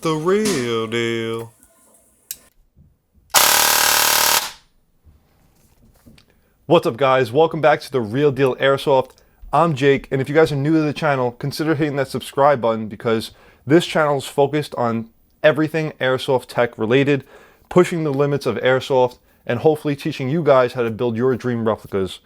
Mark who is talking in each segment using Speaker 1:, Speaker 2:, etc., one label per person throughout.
Speaker 1: the real deal. What's up, guys? Welcome back to The Real Deal Airsoft. I'm Jake, and if you guys are new to the channel, consider hitting that subscribe button because this channel is focused on everything airsoft tech related, pushing the limits of airsoft, and hopefully teaching you guys how to build your dream replicas.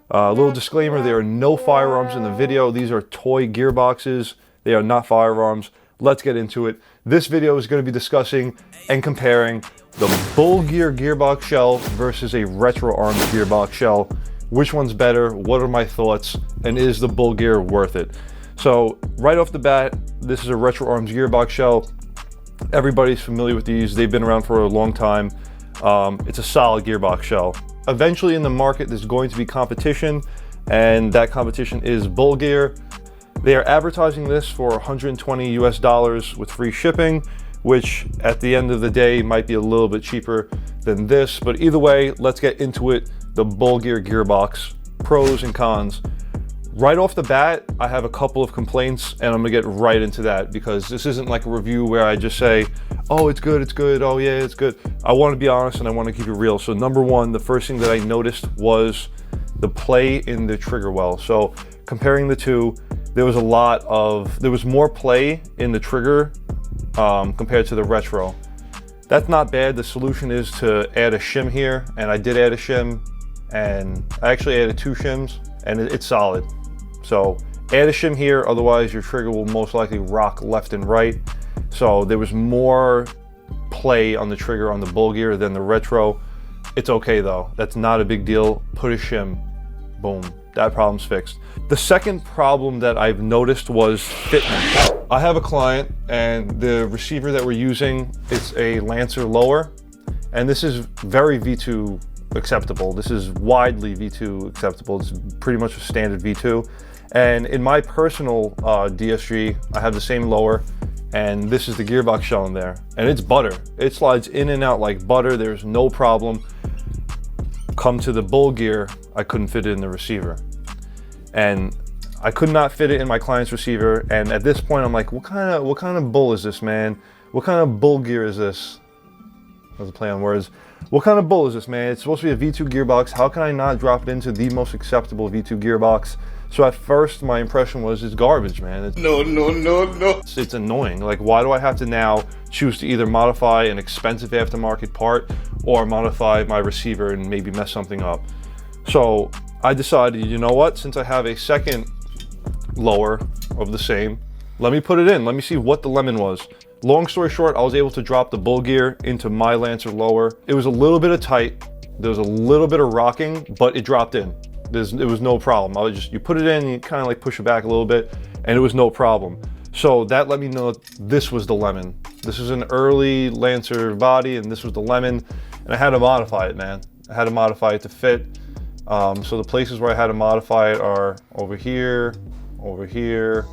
Speaker 1: A little disclaimer, there are no firearms in the video. These are toy gearboxes. They are not firearms. Let's get into it. This video is going to be discussing and comparing the Bullgear gearbox shell versus a retro arms gearbox shell. Which one's better? What are my thoughts? And is the Bullgear worth it? So right off the bat, this is a retro arms gearbox shell. Everybody's familiar with these. They've been around for a long time. It's a solid gearbox shell. Eventually in the market, there's going to be competition, and that competition is Bullgear. They are advertising this for 120 US dollars with free shipping, which at the end of the day might be a little bit cheaper than this. But either way, let's get into it. The Bullgear gearbox, pros and cons. Right off the bat, I have a couple of complaints, and I'm gonna get right into that because this isn't like a review where I just say, oh, it's good, oh yeah, it's good. I wanna be honest and I wanna keep it real. So number one, the first thing that I noticed was the play in the trigger well. So comparing the two, there was more play in the trigger compared to the retro. That's not bad. The solution is to add a shim here, and I did add a shim, and I actually added 2 shims, and it's solid. So add a shim here, otherwise your trigger will most likely rock left and right. So there was more play on the trigger on the Bullgear than the retro. It's okay though, that's not a big deal. Put a shim, boom, that problem's fixed. The second problem that I've noticed was fitment. I have a client, and the receiver that we're using is a Lancer lower, and this is very V2 acceptable. This is widely V2 acceptable. It's pretty much a standard V2. And in my personal DSG, I have the same lower, and this is the gearbox shell in there, and it's butter. It slides in and out like butter. There's no problem. Come to the Bullgear, I couldn't fit it in the receiver, and I could not fit it in my client's receiver. And at this point, I'm like, what kind of bull is this, man? What kind of Bullgear is this? That was a play on words. What kind of bull is this, man? It's supposed to be a V2 gearbox. How can I not drop it into the most acceptable V2 gearbox? So at first, my impression was it's garbage, man. No. It's annoying. Like, why do I have to now choose to either modify an expensive aftermarket part or modify my receiver and maybe mess something up? So I decided, you know what? Since I have a second lower of the same, let me put it in. Let me see what the lemon was. Long story short, I was able to drop the Bullgear into my Lancer lower. It was a little bit of tight. There was a little bit of rocking, but it dropped in. It was no problem. You put it in, you kind of like push it back a little bit, and it was no problem. So that let me know that this was the lemon. This is an early Lancer body, and this was the lemon, and I had to modify it, man. I had to modify it to fit. So the places where I had to modify it are over here, over here,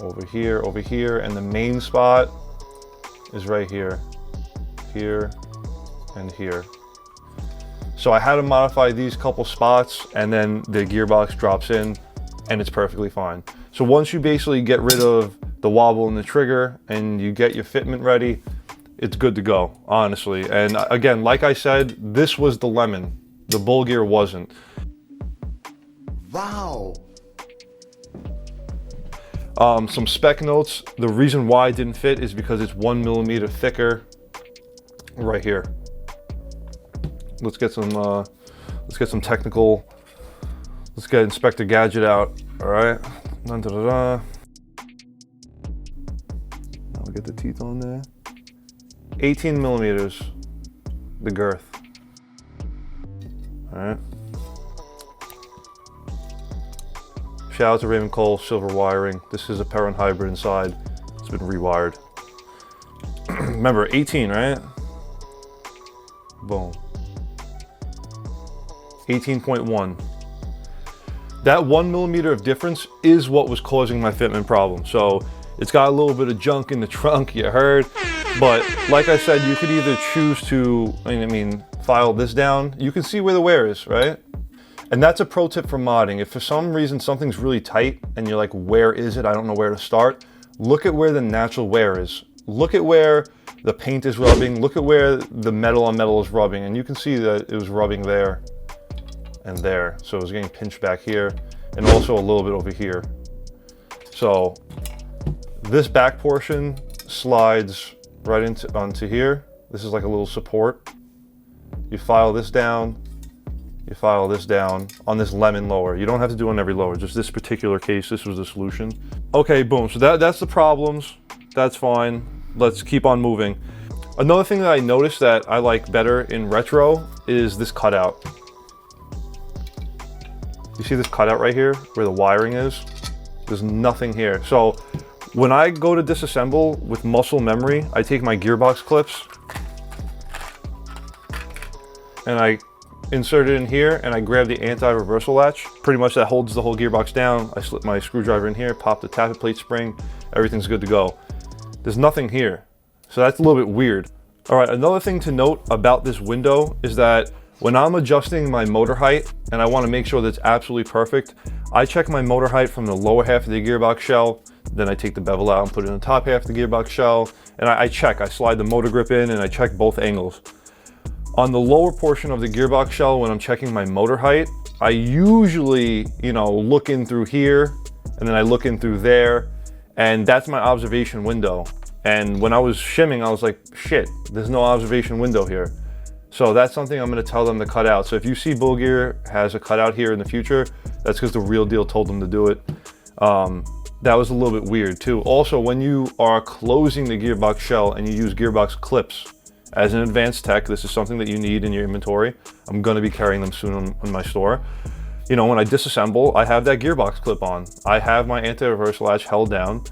Speaker 1: over here, over here, and the main spot is right here, here, and here. So I had to modify these couple spots, and then the gearbox drops in, and it's perfectly fine. So once you basically get rid of the wobble in the trigger and you get your fitment ready, it's good to go, honestly. And again, like I said, this was the lemon. The Bullgear wasn't.
Speaker 2: Wow.
Speaker 1: Some spec notes. The reason why it didn't fit is because it's 1 millimeter thicker right here. Let's get some technical. Let's get Inspector Gadget out. All right. Now we get the teeth on there. 18 millimeters, the girth. All right. Shout out to Raymond Cole, silver wiring. This is a Perrin hybrid inside. It's been rewired. Remember, 18, right? Boom. 18.1. That 1 millimeter of difference is what was causing my fitment problem. So it's got a little bit of junk in the trunk, you heard. But like I said, you could either choose to, file this down. You can see where the wear is, right? And that's a pro tip for modding. If for some reason something's really tight and you're like, where is it? I don't know where to start. Look at where the natural wear is. look at where the paint is rubbing, look at where the metal on metal is rubbing, and you can see that it was rubbing there and there. So it was getting pinched back here and also a little bit over here. So this back portion slides right onto here. This is like a little support. You file this down, you file this down on this lemon lower. You don't have to do on every lower, just this particular case, this was the solution. Okay, boom, so that's the problems. That's fine. Let's keep on moving. Another thing that I noticed that I like better in retro is this cutout. You see this cutout right here where the wiring is? There's nothing here. So when I go to disassemble with muscle memory, I take my gearbox clips and I insert it in here and I grab the anti-reversal latch. Pretty much that holds the whole gearbox down. I slip my screwdriver in here, pop the tappet plate spring, everything's good to go. There's nothing here. So that's a little bit weird. All right, another thing to note about this window is that when I'm adjusting my motor height and I want to make sure that it's absolutely perfect, I check my motor height from the lower half of the gearbox shell, then I take the bevel out and put it in the top half of the gearbox shell, and I slide the motor grip in and I check both angles. On the lower portion of the gearbox shell, when I'm checking my motor height, I usually, look in through here and then I look in through there, and that's my observation window. And when I was shimming, I was like, shit, there's no observation window here. So that's something I'm going to tell them to cut out. So if you see Bullgear has a cutout here in the future, that's because the Real Deal told them to do it. That was a little bit weird too. Also, when you are closing the gearbox shell and you use gearbox clips, as an advanced tech, this is something that you need in your inventory. I'm going to be carrying them soon in my store. When I disassemble, I have that gearbox clip on. I have my anti-reverse latch held down,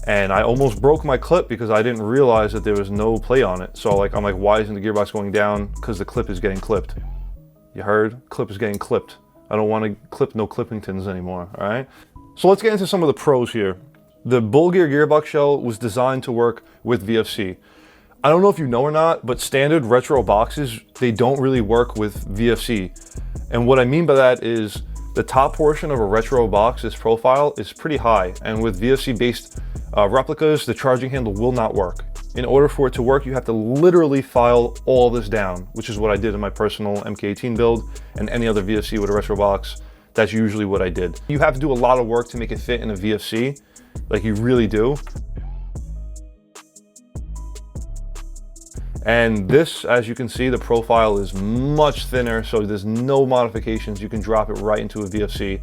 Speaker 1: and I almost broke my clip because I didn't realize that there was no play on it. So I'm like, why isn't the gearbox going down? Because the clip is getting clipped. You heard? Clip is getting clipped. I don't want to clip no Clippingtons anymore, all right? So let's get into some of the pros here. The Bullgear gearbox shell was designed to work with VFC. I don't know if you know or not, but standard retro boxes, they don't really work with VFC. And what I mean by that is the top portion of a retro box, this profile, is pretty high. And with VFC-based replicas, the charging handle will not work. In order for it to work, you have to literally file all this down, which is what I did in my personal MK18 build and any other VFC with a retro box. That's usually what I did. You have to do a lot of work to make it fit in a VFC, like you really do. And this, as you can see, the profile is much thinner, so there's no modifications. You can drop it right into a VFC.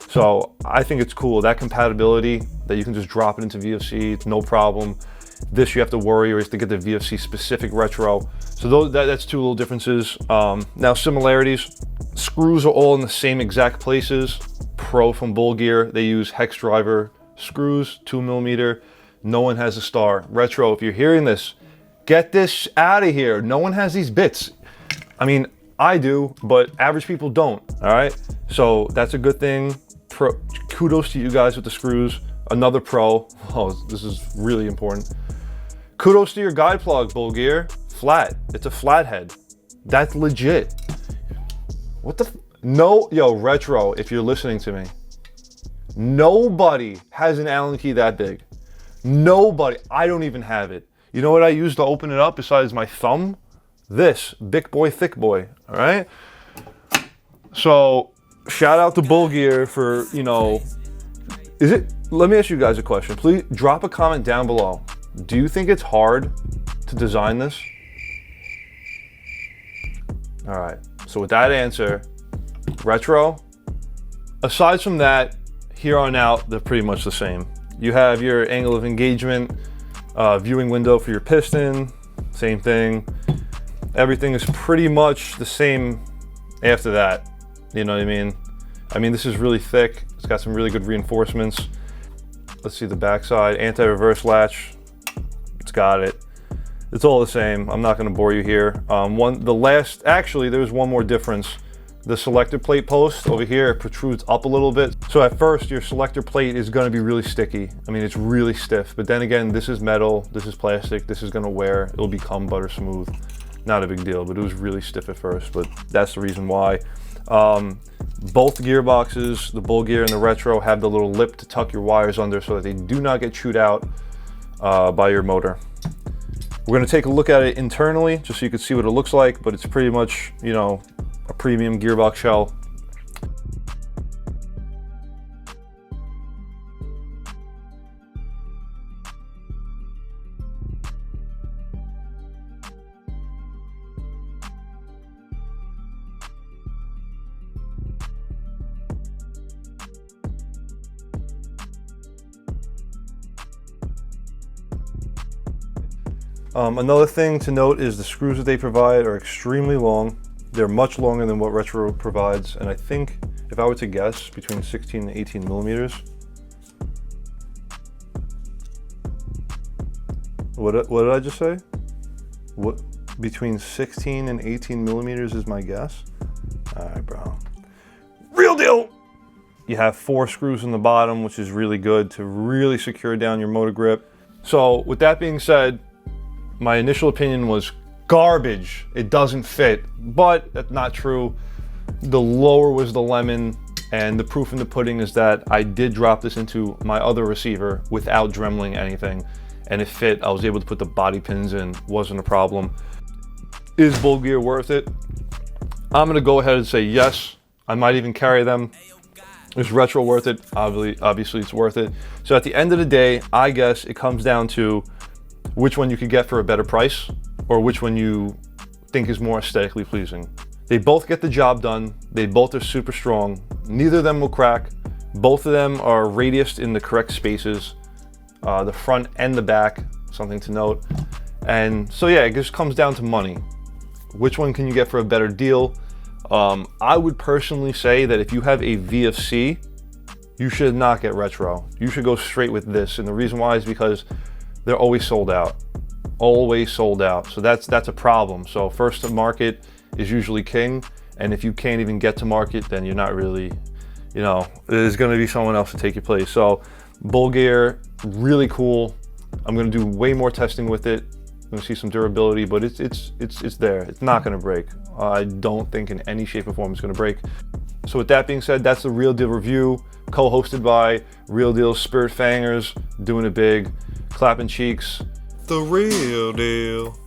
Speaker 1: So I think it's cool, that compatibility, that you can just drop it into VFC, it's no problem. This you have to worry, or you have to get the VFC specific retro. So that's two little differences. Now similarities, screws are all in the same exact places. Pro from Bullgear, they use hex driver screws, 2mm. No one has a star. Retro, if you're hearing this, get this out of here. No one has these bits. I mean, I do, but average people don't, all right? So that's a good thing. Kudos to you guys with the screws. Another pro, this is really important. Kudos to your guide plug, Bullgear. Flat, it's a flathead. That's legit. What the, yo, retro, if you're listening to me. Nobody has an Allen key that big. Nobody, I don't even have it. You know what I use to open it up besides my thumb? This, Big Boy, Thick Boy, all right? So, shout out to Bullgear for, let me ask you guys a question. Please drop a comment down below. Do you think it's hard to design this? All right, so with that answer, retro, aside from that, here on out, they're pretty much the same. You have your angle of engagement, viewing window for your piston, same thing. Everything is pretty much the same after that. You know what I mean? I mean, this is really thick. It's got some really good reinforcements. Let's see the backside, anti-reverse latch. It's got it. It's all the same. I'm not going to bore you here. Actually, there's one more difference. The selector plate post over here protrudes up a little bit. So at first, your selector plate is going to be really sticky. I mean, it's really stiff. But then again, this is metal, this is plastic, this is going to wear. It'll become butter smooth. Not a big deal, but it was really stiff at first. But that's the reason why. Both gearboxes, the Bullgear and the Retro, have the little lip to tuck your wires under so that they do not get chewed out. by your motor. We're going to take a look at it internally just so you can see what it looks like, but it's pretty much, you know, a premium gearbox shell. Another thing to note is the screws that they provide are extremely long. They're much longer than what Retro provides, and I think, if I were to guess, between 16 and 18 millimeters. What did I just say? What, between 16 and 18 millimeters is my guess? All right, bro. Real deal! You have 4 screws in the bottom, which is really good to really secure down your motor grip. So with that being said, my initial opinion was garbage. It doesn't fit, but that's not true. The lower was the lemon, and the proof in the pudding is that I did drop this into my other receiver without dremeling anything, and it fit. I was able to put the body pins in, wasn't a problem. Is Bullgear worth it? I'm gonna go ahead and say yes. I might even carry them. Is Retro worth it? Obviously it's worth it. So at the end of the day, I guess it comes down to which one you could get for a better price, or which one you think is more aesthetically pleasing. They both get the job done. They both are super strong. Neither of them will crack. Both of them are radiused in the correct spaces, the front and the back, something to note. And so yeah, it just comes down to money. Which one can you get for a better deal? I would personally say that if you have a VFC, you should not get Retro. You should go straight with this. And the reason why is because they're always sold out. Always sold out. So that's a problem. So first to market is usually king. And if you can't even get to market, then you're not really, you know, there's going to be someone else to take your place. So Bullgear, really cool. I'm going to do way more testing with it. I'm going to see some durability, but it's there. It's not going to break. I don't think in any shape or form it's going to break. So with that being said, that's the Real Deal review, co-hosted by Real Deal Spirit Fangers, doing it big, clapping cheeks. The Real Deal.